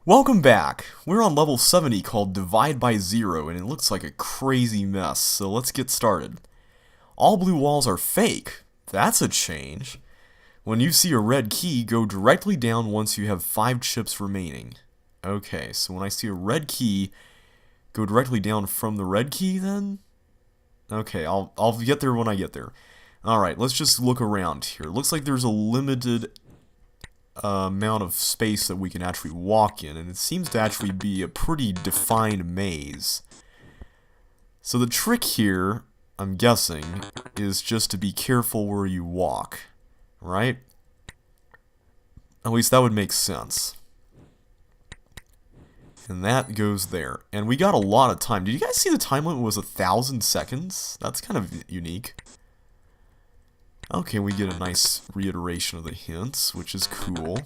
Welcome back! We're on level 70 called Divide by Zero, and it looks like a crazy mess, so let's get started. All blue walls are fake. That's a change. When you see a red key, go directly down once you have 5 chips remaining. Okay, so when I see a red key, go directly down from the red key then? Okay, I'll get there when I get there. Alright, let's just look around here. Looks like there's a limited amount of space that we can actually walk in, and it seems to actually be a pretty defined maze. So the trick here, I'm guessing, is just to be careful where you walk, right? At least that would make sense. And that goes there. And we got a lot of time. Did you guys see the time limit was 1,000 seconds? That's kind of unique. Okay, we get a nice reiteration of the hints, which is cool.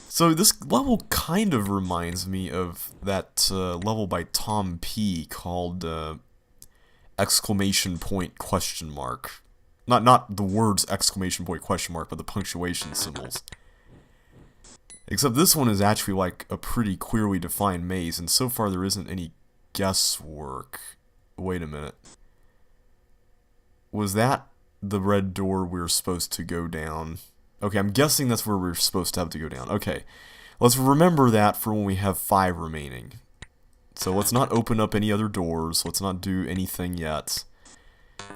So this level kind of reminds me of that level by Tom P. called exclamation point question mark. Not the words exclamation point question mark, but the punctuation symbols. Except this one is actually like a pretty clearly defined maze, and so far there isn't any guesswork. Wait a minute. Was that the red door we're supposed to go down? Okay, I'm guessing that's where we're supposed to have to go down. Okay, let's remember that for when we have 5 remaining. So let's not open up any other doors. Let's not do anything yet.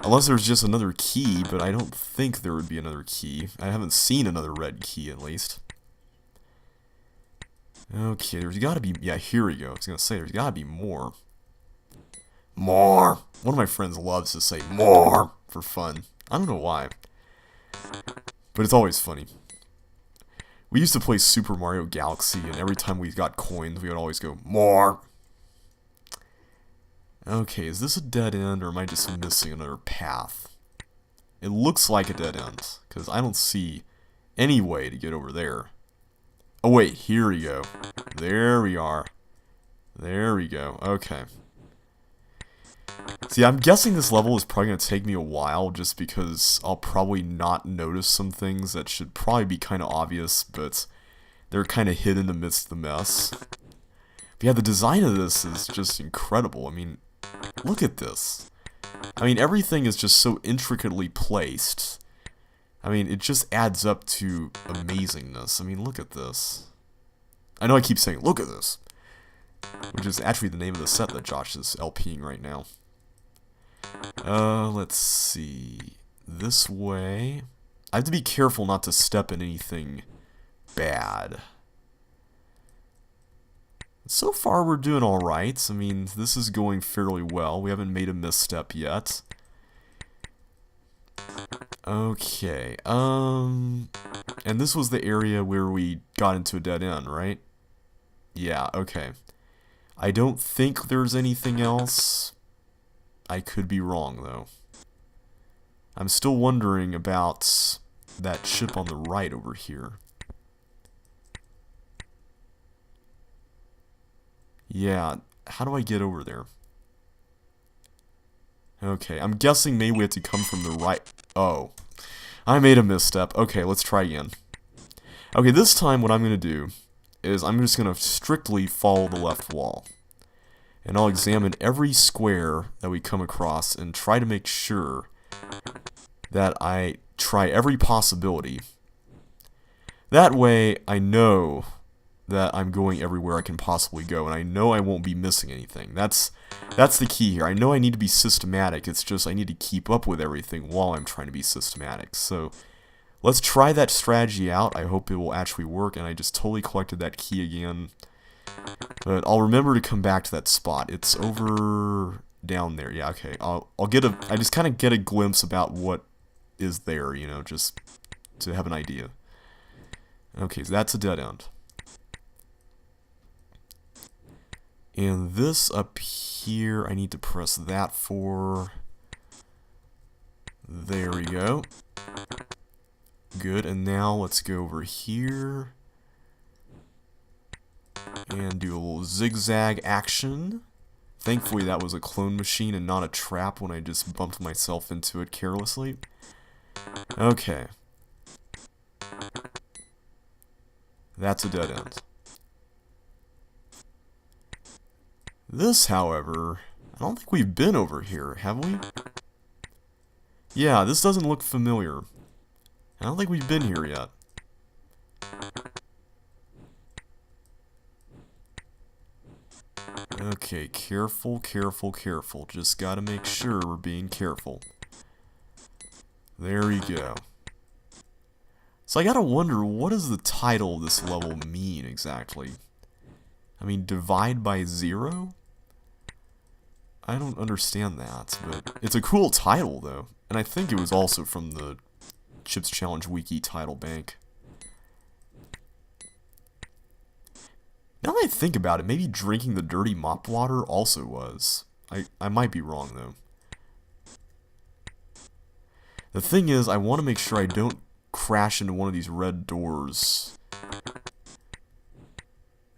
Unless there's just another key, but I don't think there would be another key. I haven't seen another red key, at least. Okay, there's gotta be... Yeah, here we go. I was gonna say, there's gotta be more. More! One of my friends loves to say more for fun. I don't know why. But it's always funny. We used to play Super Mario Galaxy, and every time we got coins, we would always go, more! Okay, is this a dead end, or am I just missing another path? It looks like a dead end, because I don't see any way to get over there. Oh wait, here we go. There we are. There we go. Okay. See, I'm guessing this level is probably going to take me a while, just because I'll probably not notice some things that should probably be kind of obvious, but they're kind of hidden amidst the mess. But yeah, the design of this is just incredible. I mean, look at this. I mean, everything is just so intricately placed. I mean, it just adds up to amazingness. I mean, look at this. I know I keep saying, look at this, which is actually the name of the set that Josh is LPing right now. Let's see. This way. I have to be careful not to step in anything bad. So far, we're doing alright. I mean, this is going fairly well. We haven't made a misstep yet. Okay, and this was the area where we got into a dead end, right? Yeah, okay. I don't think there's anything else. I could be wrong, though. I'm still wondering about that chip on the right over here. Yeah, how do I get over there? Okay, I'm guessing maybe we have to come from the right... Oh, I made a misstep. Okay, let's try again. Okay, this time what I'm going to do is I'm just going to strictly follow the left wall. And I'll examine every square that we come across and try to make sure that I try every possibility. That way, I know that I'm going everywhere I can possibly go, and I know I won't be missing anything. That's the key here. I know I need to be systematic, it's just I need to keep up with everything while I'm trying to be systematic. So, let's try that strategy out. I hope it will actually work, and I just totally collected that key again. But I'll remember to come back to that spot. It's over down there. Yeah, okay. I just kind of get a glimpse about what is there, you know, just to have an idea. Okay, so that's a dead end. And this up here, I need to press that for... There we go. Good, and now let's go over here. And do a little zigzag action. Thankfully that was a clone machine and not a trap when I just bumped myself into it carelessly. Okay. That's a dead end. This, however, I don't think we've been over here, have we? Yeah, this doesn't look familiar. I don't think we've been here yet. Okay, careful, careful, careful. Just gotta make sure we're being careful. There we go. So I gotta wonder, what does the title of this level mean exactly? I mean, divide by 0? I don't understand that, but it's a cool title, though. And I think it was also from the Chips Challenge Wiki title bank. Now that I think about it, maybe drinking the dirty mop water also was. I might be wrong, though. The thing is, I want to make sure I don't crash into one of these red doors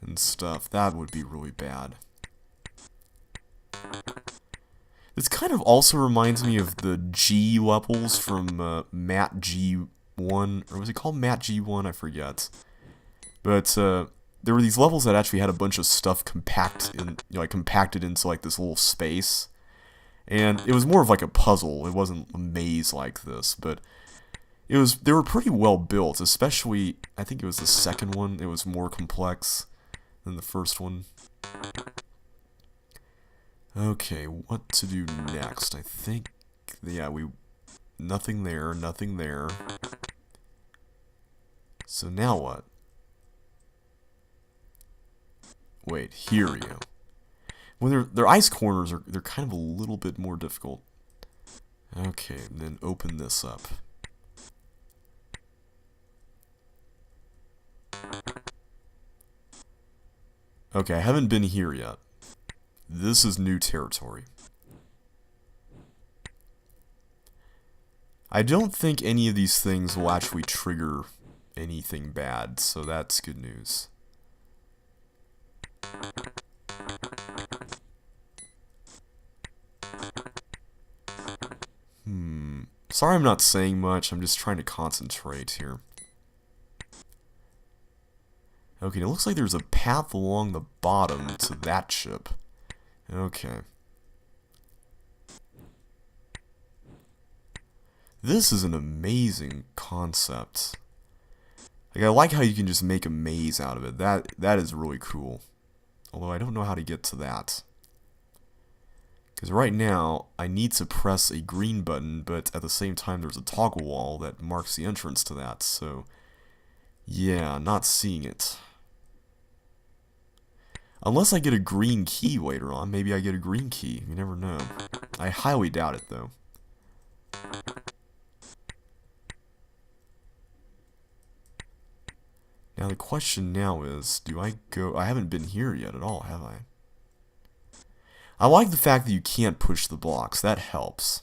and stuff. That would be really bad. This kind of also reminds me of the G levels from Matt G1, or was it called Matt G1? I forget. But there were these levels that actually had a bunch of stuff compacted into like this little space, and it was more of like a puzzle. It wasn't a maze like this, but they were pretty well built. Especially, I think it was the second one. It was more complex than the first one. Okay, what to do next? I think, yeah, nothing there, nothing there. So now what? Wait, here we go. When their ice corners they're kind of a little bit more difficult. Okay, and then open this up. Okay, I haven't been here yet. This is new territory. I don't think any of these things will actually trigger anything bad, so that's good news. Sorry I'm not saying much, I'm just trying to concentrate here. Okay, it looks like there's a path along the bottom to that ship. Okay. This is an amazing concept. Like, I like how you can just make a maze out of it. That is really cool. Although I don't know how to get to that. Because right now, I need to press a green button, but at the same time there's a toggle wall that marks the entrance to that, so... yeah, not seeing it. Unless I get a green key later on, maybe I get a green key, you never know. I highly doubt it, though. Now the question now is, do I go... I haven't been here yet at all, have I? I like the fact that you can't push the blocks. That helps.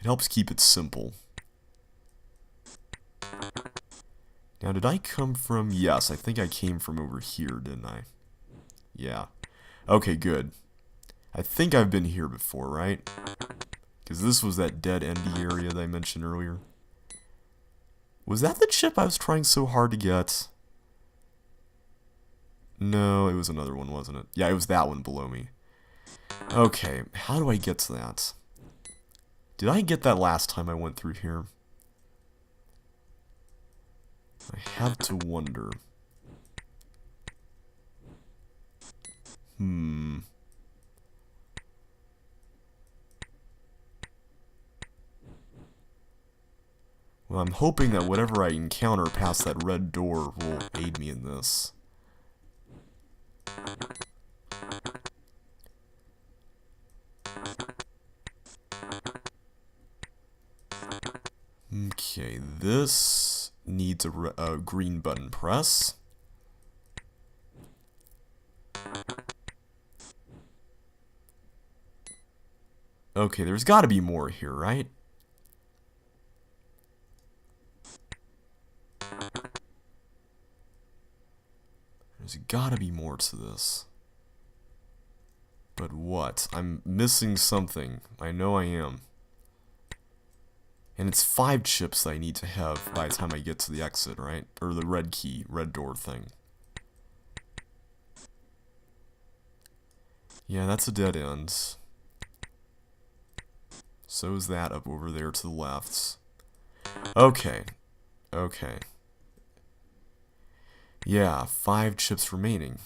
It helps keep it simple. Now, did I come from... yes, I think I came from over here, didn't I? Yeah. Okay, good. I think I've been here before, right? Because this was that dead endy area that I mentioned earlier. Was that the chip I was trying so hard to get? No, it was another one, wasn't it? Yeah, it was that one below me. Okay, how do I get to that? Did I get that last time I went through here? I have to wonder. Well, I'm hoping that whatever I encounter past that red door will aid me in this. Okay, this needs a green button press. Okay, there's got to be more here, right? There's got to be more to this. But what? I'm missing something. I know I am. And it's 5 chips that I need to have by the time I get to the exit, right? Or the red key, red door thing. Yeah, that's a dead end. So is that up over there to the left. Okay. Okay. Yeah, 5 chips remaining.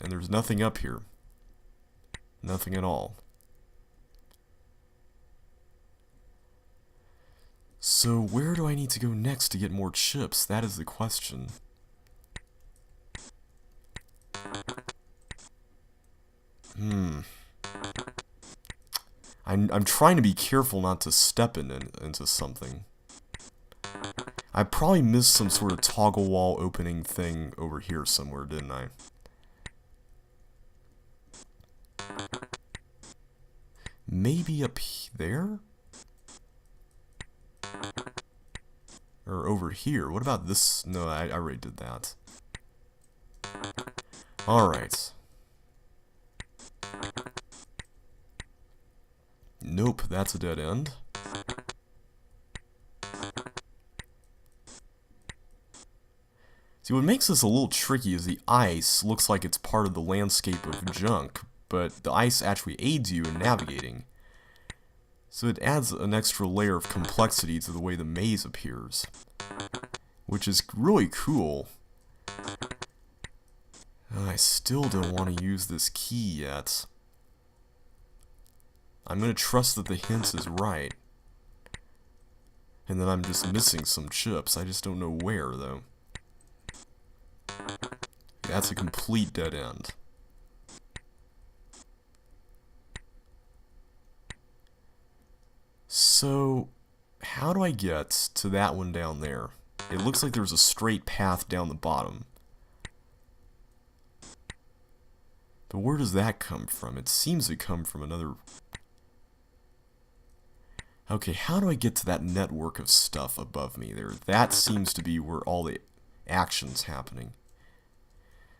And there's nothing up here. Nothing at all. So where do I need to go next to get more chips? That is the question. I'm trying to be careful not to step into something. I probably missed some sort of toggle wall opening thing over here somewhere, didn't I? Maybe up there? Or over here. What about this? No, I already did that. Alright. Nope, that's a dead end. See, what makes this a little tricky is the ice looks like it's part of the landscape of junk, but the ice actually aids you in navigating. So it adds an extra layer of complexity to the way the maze appears, which is really cool. I still don't want to use this key yet. I'm going to trust that the hint is right. And then I'm just missing some chips. I just don't know where, though. That's a complete dead end. So, how do I get to that one down there? It looks like there's a straight path down the bottom. But where does that come from? It seems to come from another... Okay, how do I get to that network of stuff above me there? That seems to be where all the action's happening.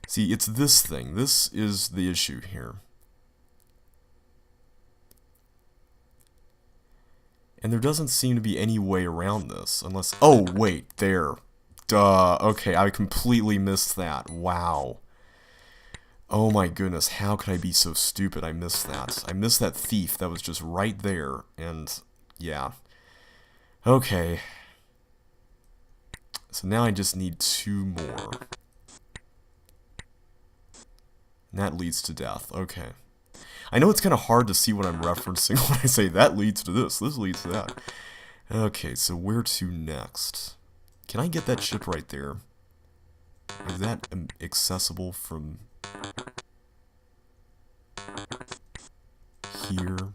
See, it's this thing. This is the issue here. And there doesn't seem to be any way around this, unless... Oh, wait, there. Duh. Okay, I completely missed that. Wow. Oh my goodness, how could I be so stupid? I missed that. I missed that thief that was just right there, and... yeah. Okay. So now I just need 2 more. And that leads to death. Okay. I know it's kind of hard to see what I'm referencing when I say that leads to this leads to that. Okay, so where to next? Can I get that chip right there? Is that accessible from here?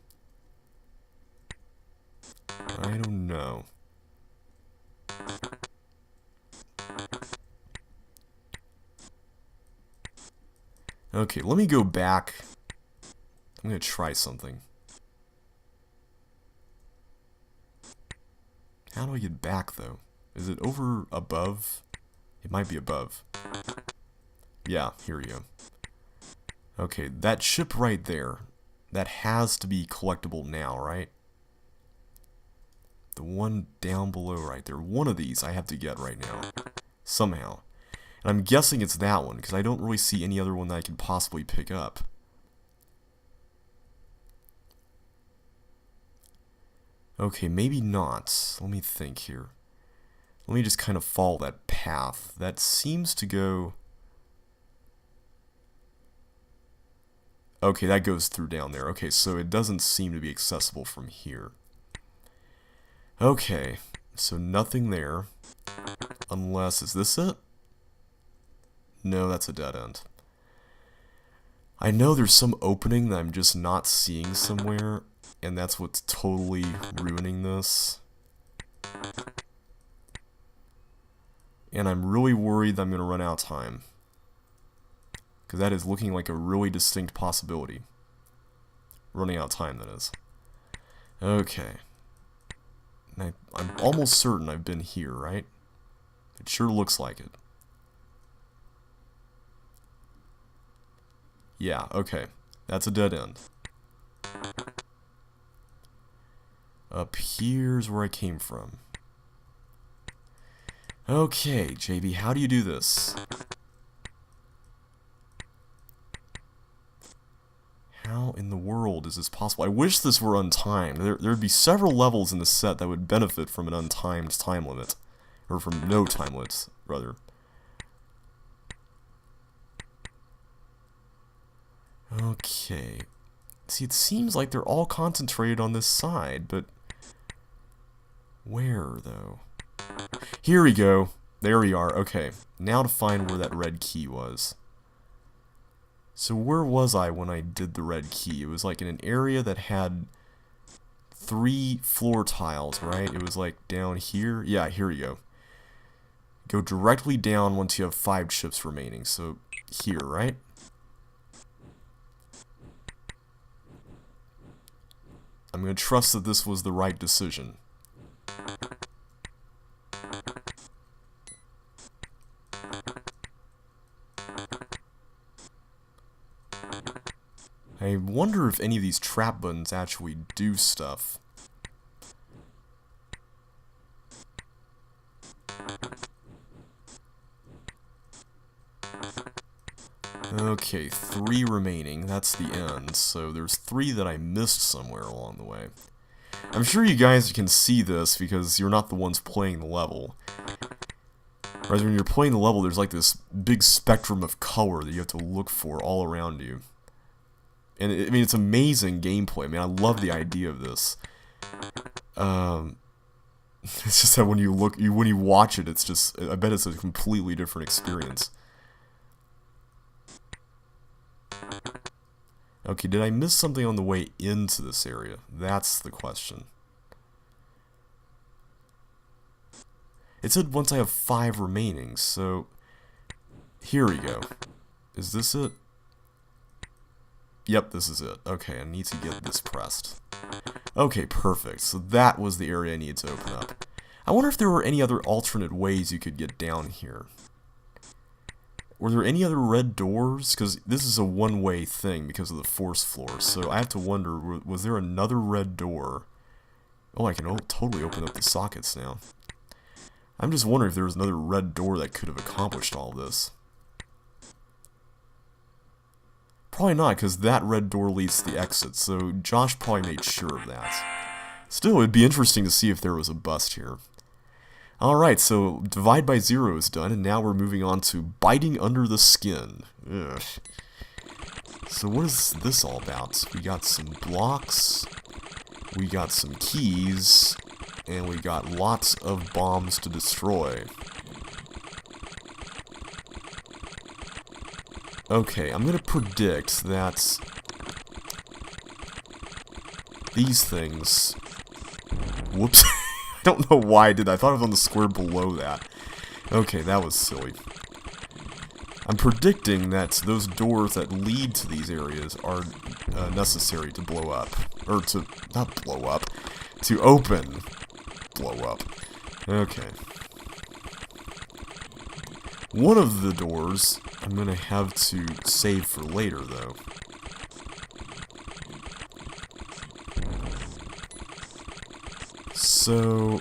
I don't know. Okay, let me go back. I'm gonna try something. How do I get back, though? Is it over above? It might be above. Yeah, here we go. Okay, that chip right there, that has to be collectible now, right? The one down below right there. One of these I have to get right now. Somehow. And I'm guessing it's that one, because I don't really see any other one that I could possibly pick up. Okay, maybe not. Let me think here. Let me just kind of follow that path. That seems to go... Okay, that goes through down there. Okay, so it doesn't seem to be accessible from here. Okay, so nothing there. Unless, is this it? No, that's a dead end. I know there's some opening that I'm just not seeing somewhere, and that's what's totally ruining this. And I'm really worried that I'm going to run out of time. Because that is looking like a really distinct possibility. Running out of time, that is. Okay. And I'm almost certain I've been here, right? It sure looks like it. Yeah, okay. That's a dead end. Up here's where I came from. Okay, JB, how do you do this? How in the world is this possible? I wish this were untimed. There'd be several levels in the set that would benefit from an untimed time limit. Or from no time limits, rather. Okay. See, it seems like they're all concentrated on this side, but... where, though? Here we go. There we are. Okay. Now to find where that red key was. So where was I when I did the red key? It was like in an area that had 3 floor tiles, right? It was like down here. Yeah, here we go. Go directly down once you have 5 chips remaining. So here, right? I'm going to trust that this was the right decision. I wonder if any of these trap buttons actually do stuff. Okay, 3 remaining. That's the end. So there's 3 that I missed somewhere along the way. I'm sure you guys can see this because you're not the ones playing the level. Whereas when you're playing the level, there's like this big spectrum of color that you have to look for all around you. And I mean, it's amazing gameplay. I mean, I love the idea of this. It's just that when you watch it, it's just, I bet it's a completely different experience. Okay, did I miss something on the way into this area? That's the question. It said once I have 5 remaining, so... here we go. Is this it? Yep, this is it. Okay, I need to get this pressed. Okay, perfect. So that was the area I needed to open up. I wonder if there were any other alternate ways you could get down here. Were there any other red doors? Because this is a one-way thing because of the force floor. So I have to wonder, was there another red door? Oh, I can totally open up the sockets now. I'm just wondering if there was another red door that could have accomplished all this. Probably not, because that red door leads to the exit, so Josh probably made sure of that. Still, it'd be interesting to see if there was a bust here. Alright, so divide by 0 is done, and now we're moving on to biting under the skin. Ugh. So what is this all about? We got some blocks, we got some keys, and we got lots of bombs to destroy. Okay, I'm gonna predict that these things... whoops. I don't know why I did that. I thought it was on the square below that. Okay, that was silly. I'm predicting that those doors that lead to these areas are necessary to blow up. Or to... not blow up. To open. Blow up. Okay. One of the doors I'm gonna have to save for later, though. So,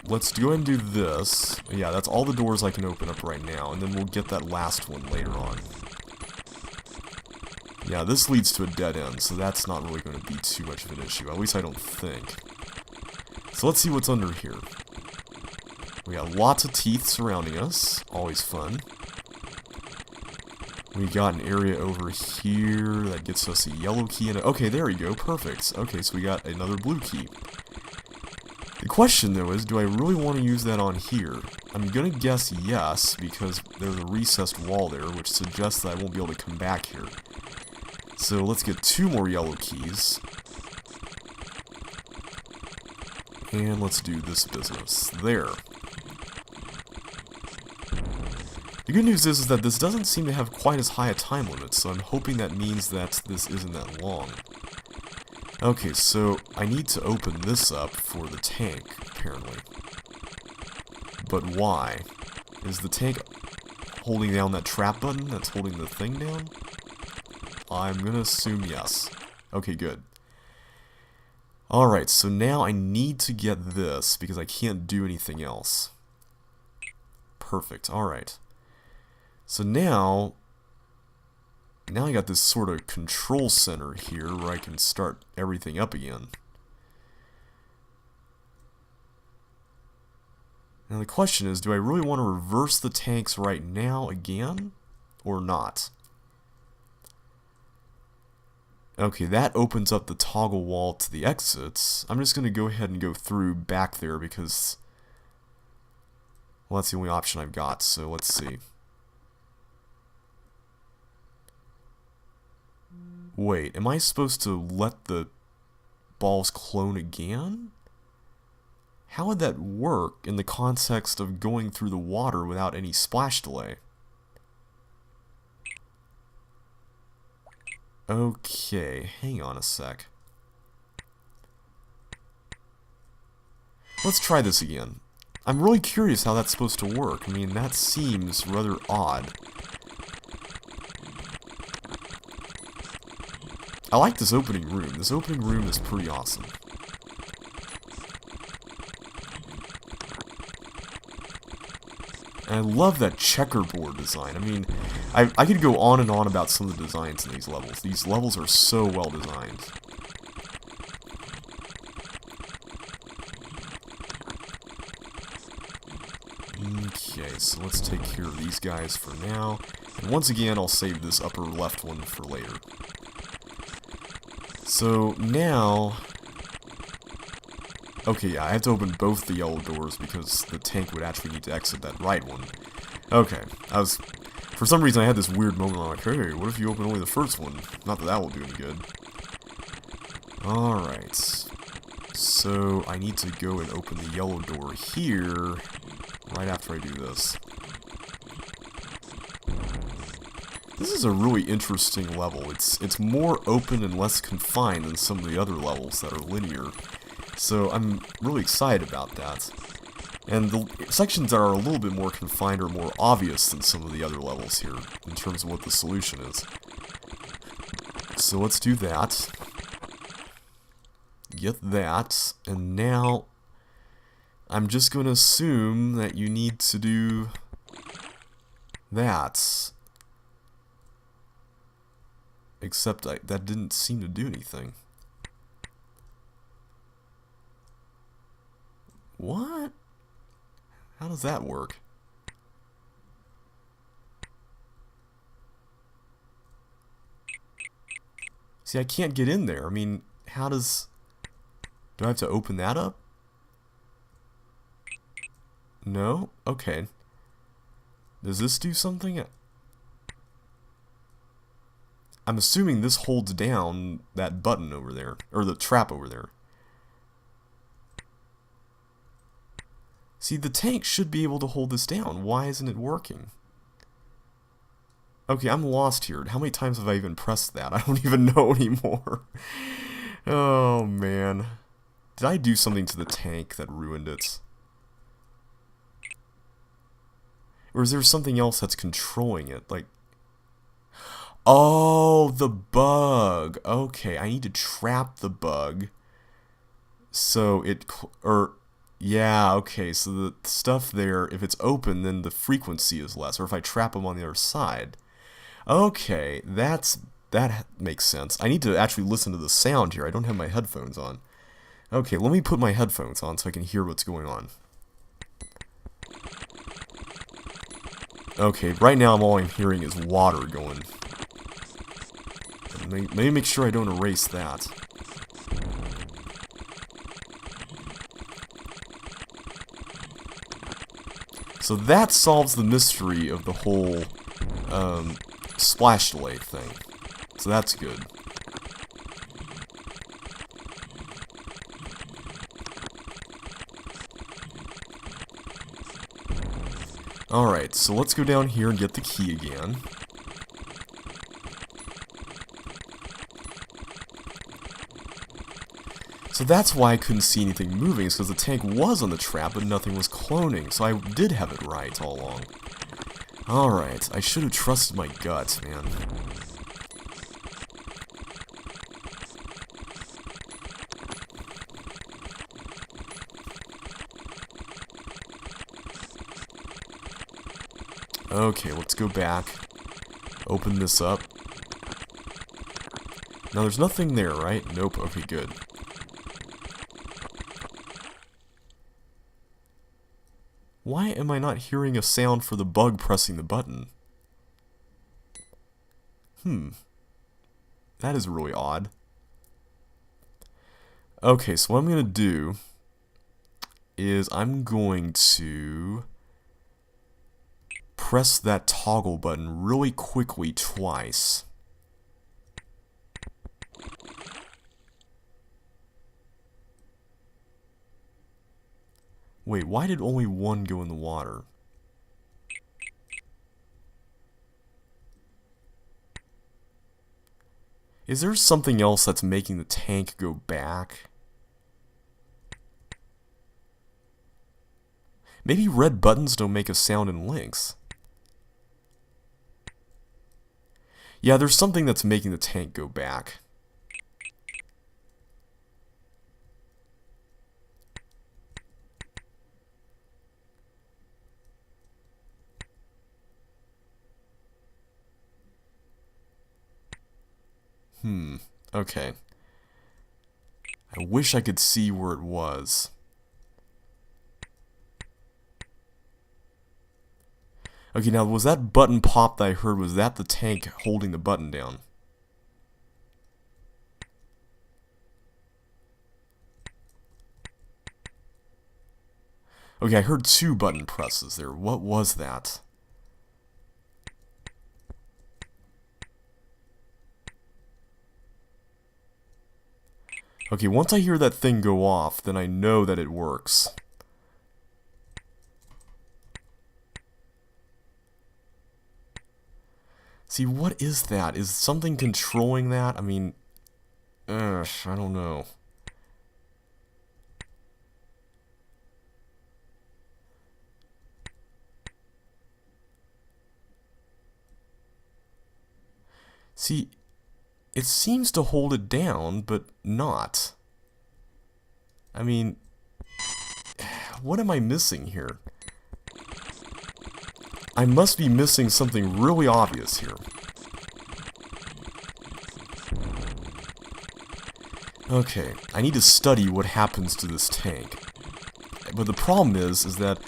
let's go ahead and do this. Yeah, that's all the doors I can open up right now, and then we'll get that last one later on. Yeah, this leads to a dead end, so that's not really going to be too much of an issue. At least I don't think. So let's see what's under here. We got lots of teeth surrounding us. Always fun. We got an area over here that gets us a yellow key in it. Okay, there we go. Perfect. Okay, so we got another blue key. The question, though, is do I really want to use that on here? I'm gonna guess yes, because there's a recessed wall there, which suggests that I won't be able to come back here. So let's get 2 more yellow keys. And let's do this business. There. The good news is that this doesn't seem to have quite as high a time limit, so I'm hoping that means that this isn't that long. Okay, so I need to open this up for the tank, apparently. But why? Is the tank holding down that trap button that's holding the thing down? I'm gonna assume yes. Okay, good. Alright, so now I need to get this, because I can't do anything else. Perfect, alright. So now, now I got this sort of control center here where I can start everything up again. Now the question is, do I really want to reverse the tanks right now again, or not? Okay, that opens up the toggle wall to the exits. I'm just going to go ahead and go through back there because, well, that's the only option I've got, so let's see. Wait, am I supposed to let the balls clone again? How would that work in the context of going through the water without any splash delay? Okay, hang on a sec. Let's try this again. I'm really curious how that's supposed to work. I mean, that seems rather odd. I like this opening room. This opening room is pretty awesome. And I love that checkerboard design. I mean, I could go on and on about some of the designs in these levels. These levels are so well designed. Okay, so let's take care of these guys for now. And once again, I'll save this upper left one for later. So now... Okay, yeah, I have to open both the yellow doors because the tank would actually need to exit that right one. Okay, for some reason I had this weird moment, I'm like, hey, what if you open only the first one? Not that that will do any good. Alright. So, I need to go and open the yellow door here, right after I do this. This is a really interesting level. It's more open and less confined than some of the other levels that are linear. So I'm really excited about that. And the sections that are a little bit more confined are more obvious than some of the other levels here, in terms of what the solution is. So let's do that. Get that, and now I'm just going to assume that you need to do that. Except that didn't seem to do anything. What? How does that work? See, I can't get in there. I mean, how does... Do I have to open that up? No? Okay. Does this do something? I'm assuming this holds down that button over there, or the trap over there. See, the tank should be able to hold this down. Why isn't it working? Okay, I'm lost here. How many times have I even pressed that? I don't even know anymore. Oh, man. Did I do something to the tank that ruined it? Or is there something else that's controlling it? Like... Oh, the bug. Okay, I need to trap the bug. So it... Yeah, okay, so the stuff there, if it's open, then the frequency is less. Or if I trap them on the other side. Okay, that makes sense. I need to actually listen to the sound here. I don't have my headphones on. Okay, let me put my headphones on so I can hear what's going on. Okay, right now all I'm hearing is water going. Let me make sure I don't erase that. So that solves the mystery of the whole splash delay thing. So that's good. Alright, so let's go down here and get the key again. So that's why I couldn't see anything moving, is because the tank was on the trap, but nothing was cloning, so I did have it right all along. Alright, I should have trusted my gut, man. Okay, let's go back. Open this up. Now there's nothing there, right? Nope. Okay, good. Why am I not hearing a sound for the bug pressing the button? That is really odd. Okay, so what I'm going to do is I'm going to press that toggle button really quickly twice. Wait, why did only one go in the water? Is there something else that's making the tank go back? Maybe red buttons don't make a sound in Lynx. Yeah, there's something that's making the tank go back. Okay. I wish I could see where it was. Okay, now was that button pop that I heard, was that the tank holding the button down? Okay, I heard two button presses there. What was that? Okay, once I hear that thing go off, then I know that it works. See, what is that? Is something controlling that? I mean, I don't know. See, it seems to hold it down, but not. I mean, what am I missing here? I must be missing something really obvious here. Okay, I need to study what happens to this tank. But the problem is that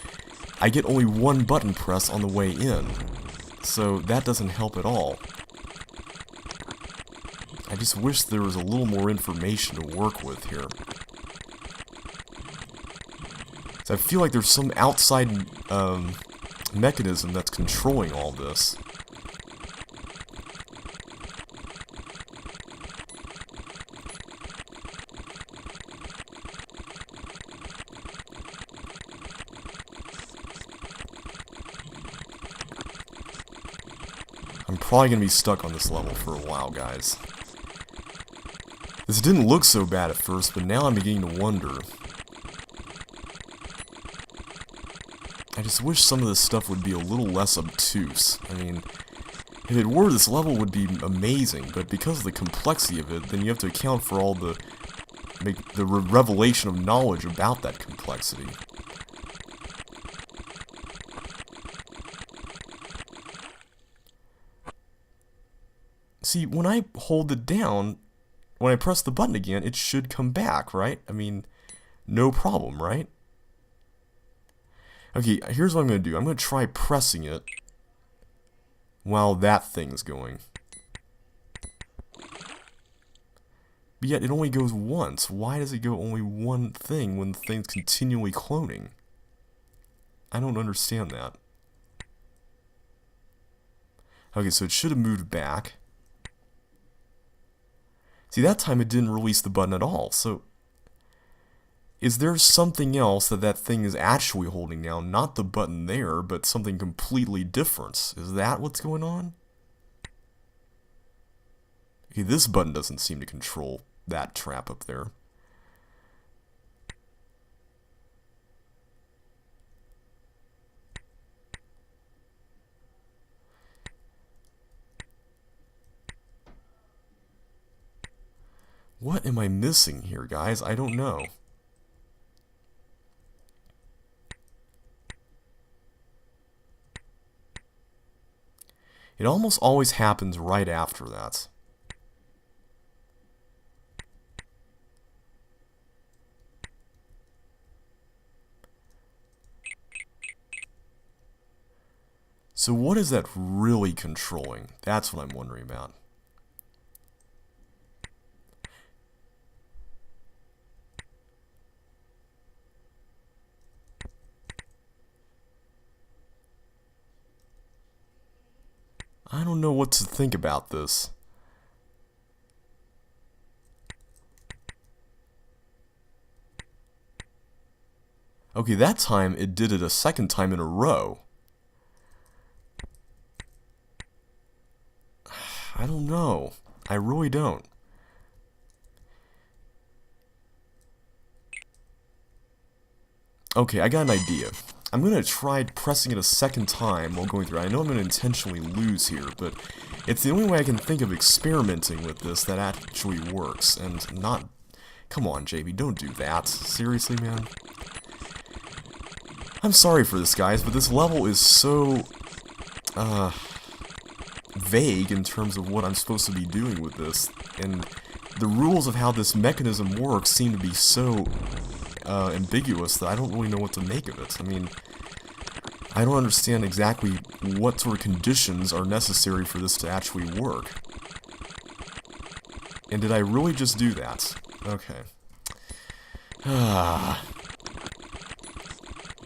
I get only one button press on the way in. So that doesn't help at all. I just wish there was a little more information to work with here. So I feel like there's some outside mechanism that's controlling all this. I'm probably going to be stuck on this level for a while, guys. This didn't look so bad at first, but now I'm beginning to wonder. I just wish some of this stuff would be a little less obtuse. I mean, if it were, this level would be amazing, but because of the complexity of it, then you have to account for all the revelation of knowledge about that complexity. See, when I hold it down, when I press the button again, it should come back, right? I mean, no problem, right? Okay, here's what I'm going to do. I'm going to try pressing it while that thing's going. But yet, it only goes once. Why does it go only one thing when the thing's continually cloning? I don't understand that. Okay, so it should have moved back. See, that time it didn't release the button at all, so... Is there something else that thing is actually holding now? Not the button there, but something completely different. Is that what's going on? Okay, this button doesn't seem to control that trap up there. What am I missing here, guys? I don't know. It almost always happens right after that. So what is that really controlling? That's what I'm wondering about. I don't know what to think about this. Okay, that time it did it a second time in a row. I don't know. I really don't. Okay, I got an idea. I'm gonna try pressing it a second time while going through. I know I'm gonna intentionally lose here, but it's the only way I can think of experimenting with this that actually works, and not... Come on, JB, don't do that. Seriously, man? I'm sorry for this, guys, but this level is so... vague in terms of what I'm supposed to be doing with this, and the rules of how this mechanism works seem to be so ambiguous that I don't really know what to make of it. I mean, I don't understand exactly what sort of conditions are necessary for this to actually work. And did I really just do that? Okay.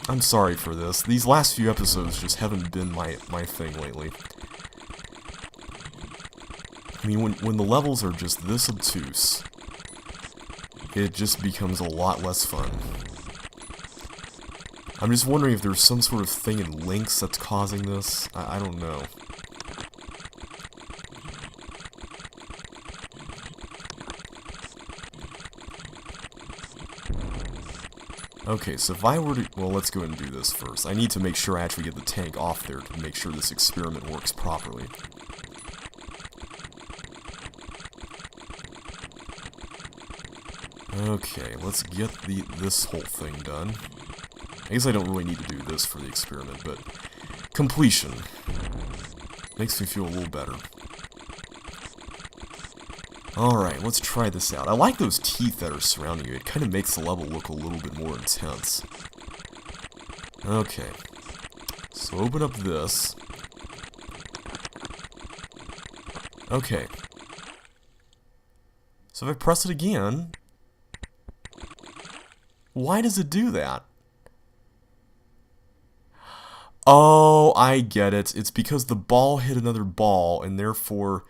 I'm sorry for this. These last few episodes just haven't been my thing lately. I mean, when the levels are just this obtuse, it just becomes a lot less fun. I'm just wondering if there's some sort of thing in links that's causing this. I don't know. Okay, so if I were to... Well, let's go ahead and do this first. I need to make sure I actually get the tank off there to make sure this experiment works properly. Okay, let's get this whole thing done. I guess I don't really need to do this for the experiment, but completion makes me feel a little better. Alright, let's try this out. I like those teeth that are surrounding you. It kind of makes the level look a little bit more intense. Okay, so open up this. Okay. So if I press it again... Why does it do that? Oh, I get it. It's because the ball hit another ball, and therefore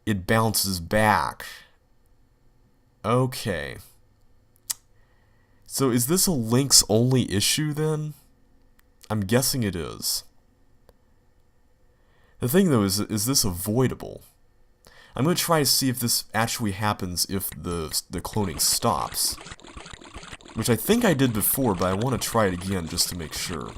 it bounces back. Okay. So is this a links only issue then? I'm guessing it is. The thing though is this avoidable? I'm going to try to see if this actually happens if the cloning stops. Which I think I did before, but I want to try it again just to make sure.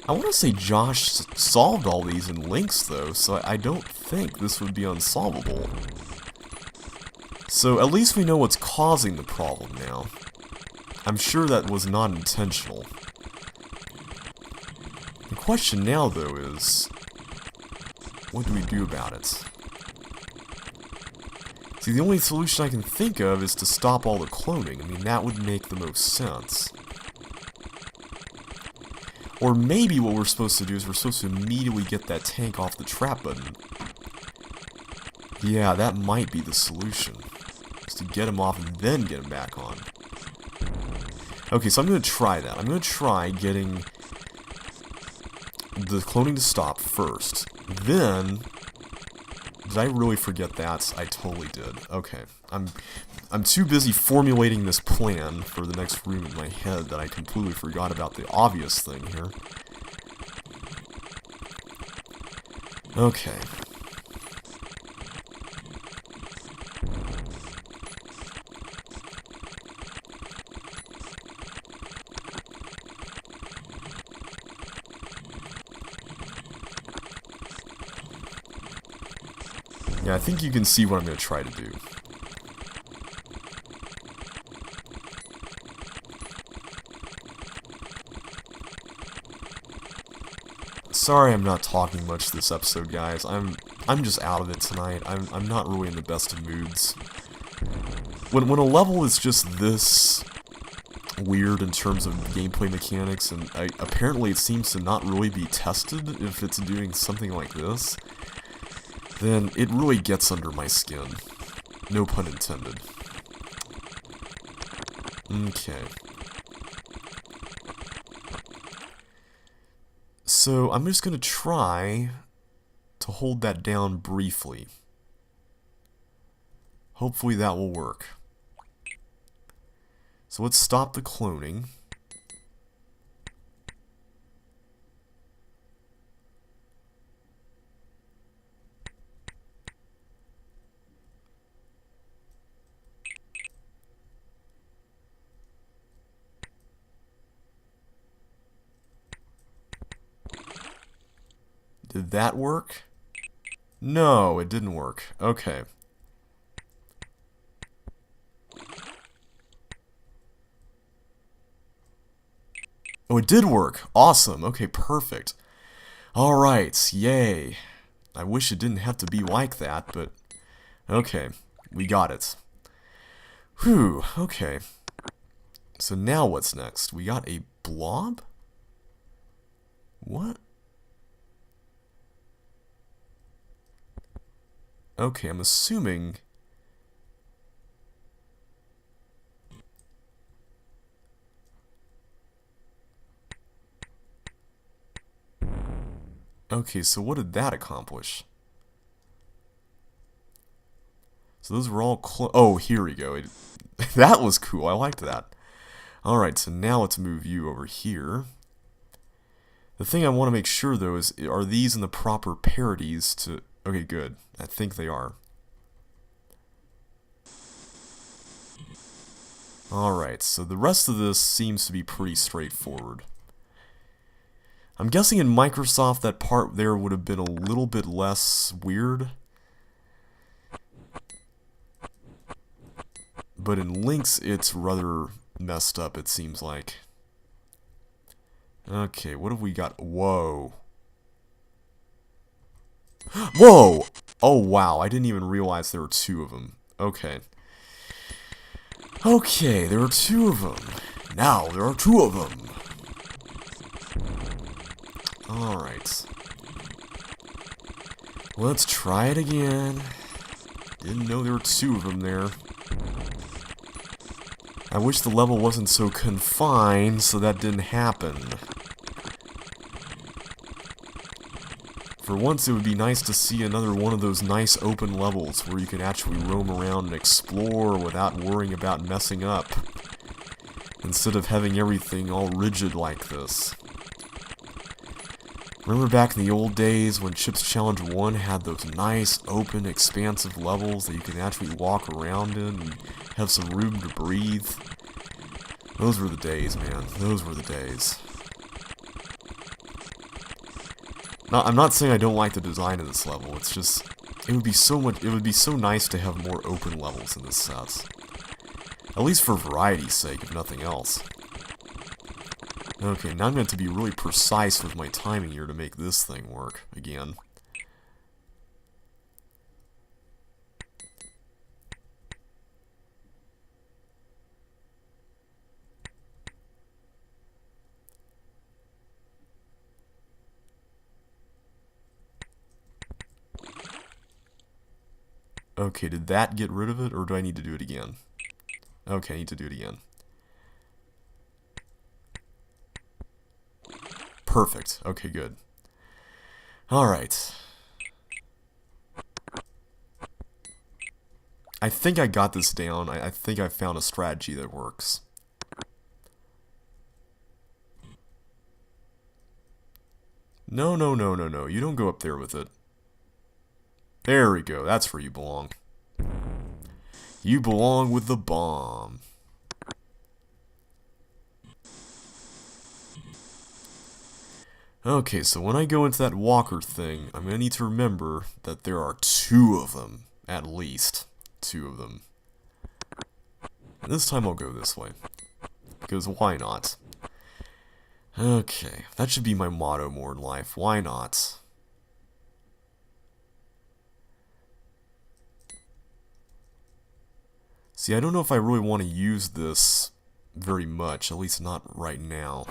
I want to say Josh solved all these in links though, so I don't think this would be unsolvable. So at least we know what's causing the problem now. I'm sure that was not intentional. The question now though is, what do we do about it? See, the only solution I can think of is to stop all the cloning. I mean, that would make the most sense. Or maybe what we're supposed to do is we're supposed to immediately get that tank off the trap button. Yeah, that might be the solution. Is to get him off and then get him back on. Okay, so I'm going to try that. I'm going to try getting the cloning to stop first. Then... Did I really forget that? I totally did. Okay. I'm too busy formulating this plan for the next room in my head that I completely forgot about the obvious thing here. Okay. Yeah, I think you can see what I'm going to try to do. Sorry I'm not talking much this episode, guys. I'm just out of it tonight. I'm not really in the best of moods. When a level is just this weird in terms of gameplay mechanics, and apparently it seems to not really be tested if it's doing something like this, then it really gets under my skin. No pun intended. Okay. So I'm just going to try to hold that down briefly. Hopefully that will work. So let's stop the cloning. Did that work? No, it didn't work. Okay. Oh, it did work. Awesome. Okay, perfect. Alright, yay. I wish it didn't have to be like that, but... Okay, we got it. Whew, okay. So now what's next? We got a blob? What? Okay, I'm assuming... Okay, so what did that accomplish? So those were all oh, here we go. That was cool. I liked that. Alright, so now let's move you over here. The thing I want to make sure, though, is are these in the proper parities to... Okay, good. I think they are. Alright, so the rest of this seems to be pretty straightforward. I'm guessing in Microsoft that part there would have been a little bit less weird. But in Lynx, it's rather messed up, it seems like. Okay, what have we got? Whoa. Whoa! Oh, wow, I didn't even realize there were two of them. Okay. Okay, there are two of them. Now, there are two of them. Alright. Let's try it again. Didn't know there were two of them there. I wish the level wasn't so confined so that didn't happen. For once, it would be nice to see another one of those nice open levels where you can actually roam around and explore without worrying about messing up, instead of having everything all rigid like this. Remember back in the old days when Chips Challenge 1 had those nice, open, expansive levels that you can actually walk around in and have some room to breathe? Those were the days, man. Those were the days. Now, I'm not saying I don't like the design of this level, it's just... It would be so nice to have more open levels in this set. At least for variety's sake, if nothing else. Okay, now I'm going to be really precise with my timing here to make this thing work again. Okay, did that get rid of it, or do I need to do it again? Okay, I need to do it again. Perfect. Okay, good. Alright. I think I got this down. I think I found a strategy that works. No, no, no, no, no. You don't go up there with it. There we go. That's where you belong. You belong with the bomb. Okay, so when I go into that walker thing, I'm going to need to remember that there are two of them. At least. Two of them. And this time I'll go this way. Because why not? Okay, that should be my motto more in life. Why not? See, I don't know if I really want to use this very much, at least not right now.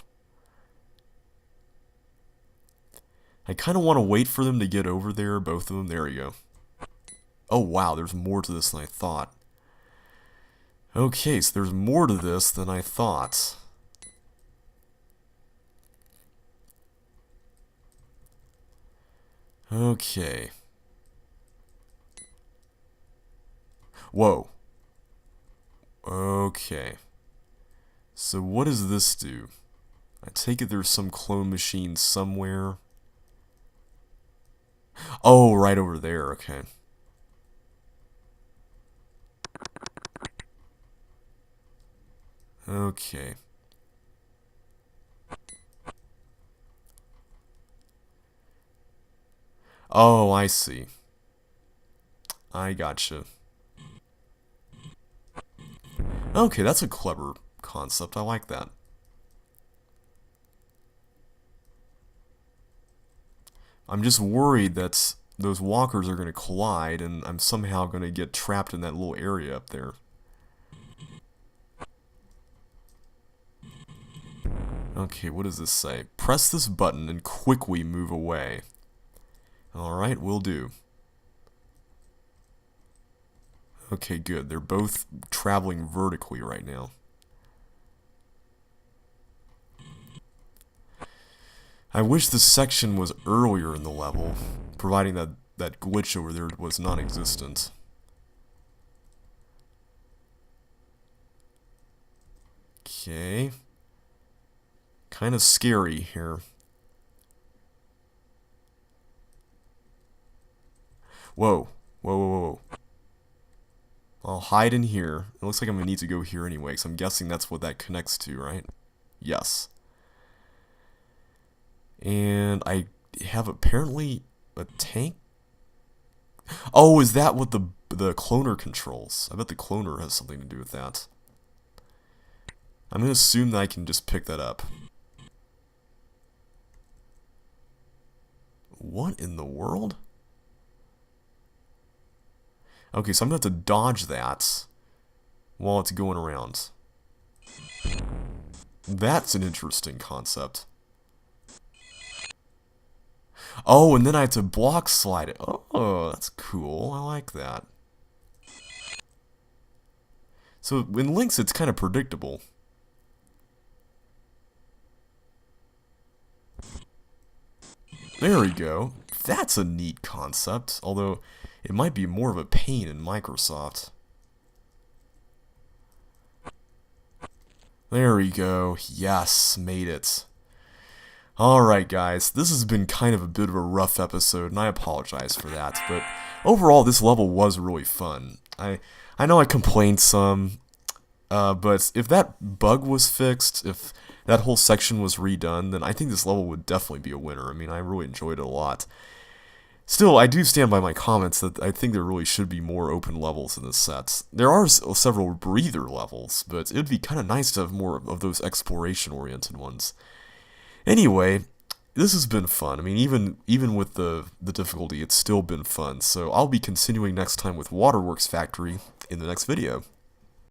I kind of want to wait for them to get over there, both of them. There we go. Oh wow, there's more to this than I thought. Okay, so there's more to this than I thought. Okay. Whoa. Okay. So what does this do? I take it there's some clone machine somewhere. Oh, right over there, okay. Okay. Oh, I see. I gotcha. Okay, that's a clever concept. I like that. I'm just worried that those walkers are going to collide and I'm somehow going to get trapped in that little area up there. Okay, what does this say? Press this button and quickly move away. Alright, will do. Okay, good. They're both traveling vertically right now. I wish this section was earlier in the level, providing that glitch over there was non-existent. Okay. Kind of scary here. Whoa. Whoa, whoa, whoa. I'll hide in here. It looks like I'm going to need to go here anyway, so I'm guessing that's what that connects to, right? Yes. And I have apparently a tank. Oh, is that what the cloner controls? I bet the cloner has something to do with that. I'm going to assume that I can just pick that up. What in the world? Okay, so I'm going to have to dodge that while it's going around. That's an interesting concept. Oh, and then I have to block slide it. Oh, that's cool. I like that. So in Lynx, it's kind of predictable. There we go. That's a neat concept, although it might be more of a pain in Microsoft. There we go. Yes, made it. Alright guys, this has been kind of a bit of a rough episode, and I apologize for that, but overall this level was really fun. I know I complained some, but if that bug was fixed, if that whole section was redone, then I think this level would definitely be a winner. I mean, I really enjoyed it a lot. Still, I do stand by my comments that I think there really should be more open levels in this set. There are several breather levels, but it would be kind of nice to have more of those exploration-oriented ones. Anyway, this has been fun. I mean, even with the difficulty, it's still been fun. So I'll be continuing next time with Waterworks Factory in the next video.